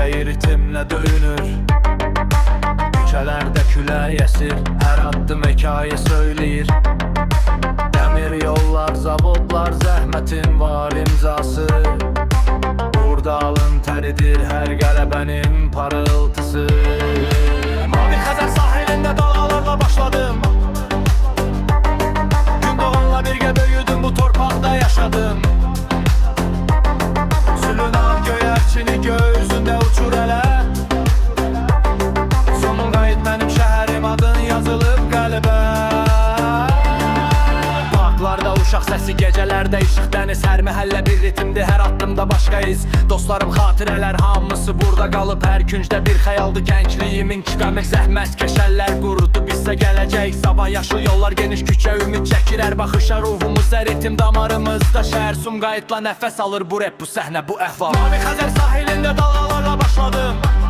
ürəyi ritmlə döyünür. Küçələrdə külək əsir, hər addım hekayə söyləyir. Dəmir yollar, zavodlar, zəhmətin var imzası. Burada alın təridir hər qələbənin parıltısı. Mavi Xəzər sahilində dağlarla başladım. Gün doğanla birgə böyüdüm, bu torpaqda yaşadım. Sülünan göyərçini göğsündə uçur ələ. Sonun qayıt mənim şəhərim, adın yazılıb qəlbə. Parklarda uşaq səsi, gecələrdə işıq dəniz. Hər məhəllə bir ritmdir, hər addımda başqa iz. Dostlarım, xatirələr hamısı burada qalıb. Hər küncdə bir xəyaldı gəncliyimin kiqamik. Zəhmət keşəllər qurudu, bizsə gələcək sabah. Yaşıl yollar, geniş küçə, ümid çəkir hər baxışa ruhumuzda. Ritim damarımızda, şəhər Sumqayıtla nəfəs alır. Bu rap, bu səhnə, bu əhval. Mavi Xəzər sahilində dalğalarla başladım.